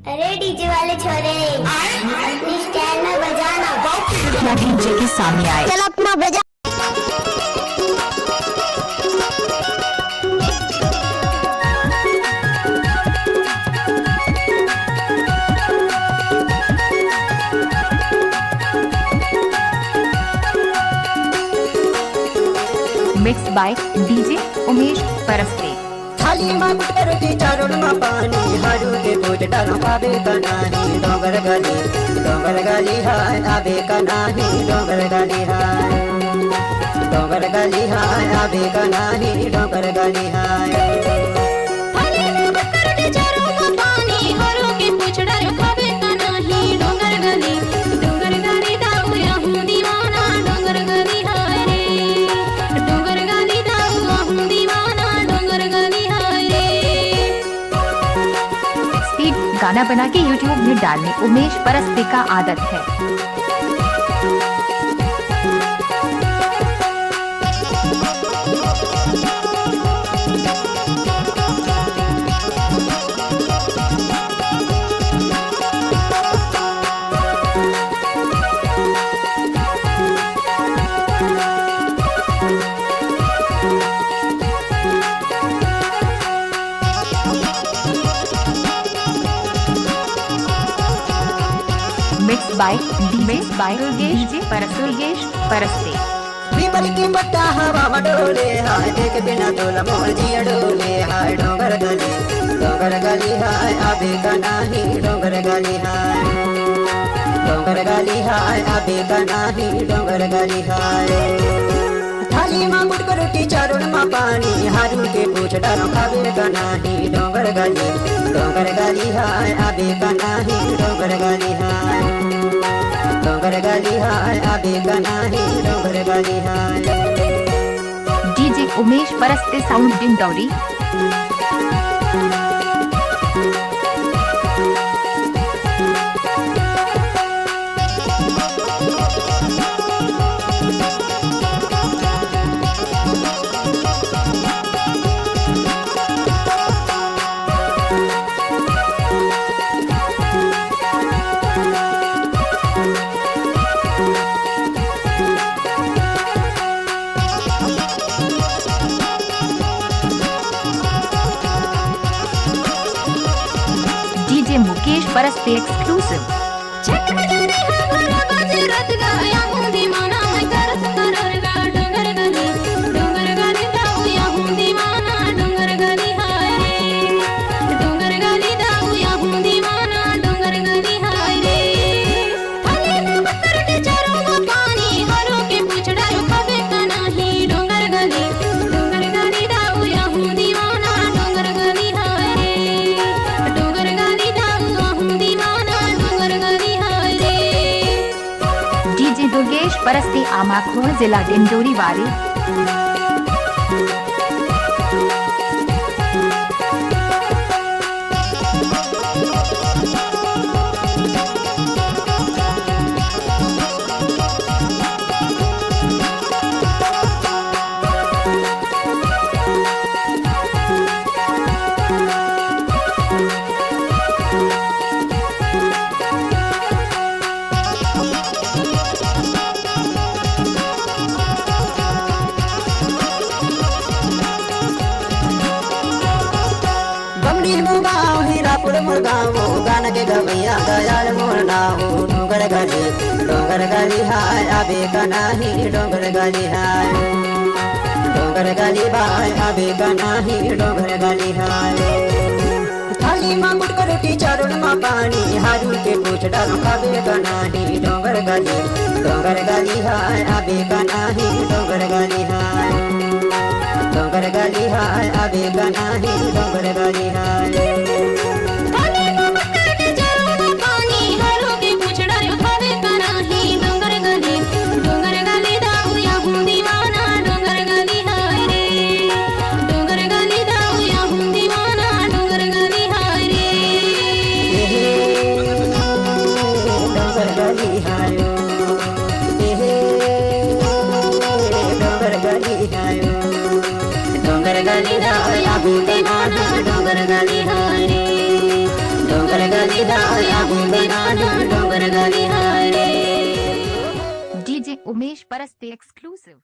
अरे डीजे वाले छोरे अपनी स्टाइल में बजाना। क्या डीजे के सामने आए? चल अपना बजा। Mix by DJ Umesh Paraste. थाली में गुटका रोटी चारों में पानी हारू के पूज डालो पावे का नाही डोंगर गली हाय आवे का नाही डोंगर गली हाय आवे का नाही डोंगर गली हाय। थाली में गुटका रोटी चारों में पानी हारू के पूज डालो पावे का नाही डोंगर गली दाऊ या हूँ दीवाना डोंगर गली हाय रे डोंगर गली दाऊ या हूँ दीवाना डोंगर गली हाय रे। स्पीड गाना बना के यूट्यूब में डालने उमेश परस्ते का आदत है। Mix by DJ Paraste. बीबल की पत्ता हवा में डोले हाय देख बिना तोला मोर जिया डोले हाय डोंगर गली हाय आवे का नाही डोंगर गली हाय आवे का नाही डोंगर गली हाय। थाली में गुटका रोटी चारों में पानी हारू के पूछ डालो खावे का नाही डोंगर गली हाय आवे का नाही डोंगर गली हाय आवे का नाही डोंगर गली हाय। DJ Umesh Paraste sound Dindori. DJ Mukesh Paraste exclusive. Chhath बजाने है भरा बजे रात गाया हूँ दीवाना मैं करत कररगा डोंगर गली दाऊ या हूँ दीवाना डोंगर गली हाय रे डोंगर गली दाऊ या हूँ दीवाना डोंगर गली हाय रे। थाली में गुटका रोटी चारों में पानी हारू के पूछ डालो खावे का नाही डोंगर गली दाऊ या हूँ दीवाना डोंगर गली हाय रे डोंगर गली दाऊ या हूँ दीवाना डोंगर गली हाय रे। डीजे दुर्गेश परस्ते आमाखोर जिला डिंडोरी वाले। बमड़ी मुगाओ हीरापुर मुरगाओ गान के गवैया दयाल मोर नाओ डोंगर गली हाय आवे का नाही डोंगर गली हाय बाय आवे का नाही डोंगर गली हाय। थाली में गुटका रोटी चारों में पानी हारू के पूछ डालो खावे का नाही डोंगर गली हाय आवे का नाही डोंगर गली हाय आवे का नाही डोंगर गली हाय। थाली में गुटका रोटी चारों में पानी हारू के पूछ डालो खावे का नाही डोंगर गली दाऊ या हूँ दीवाना डोंगर गली हाय रे डोंगर गली दाऊ या हूँ दीवाना डोंगर गली हाय रे। डोंगर गली हाय डोंगर गली हाय आवे का नाही डोंगर गली हाय रे डोंगर गली सीधा याहू बनाना डोंगर गली हाय रे। DJ Umesh Paraste exclusive.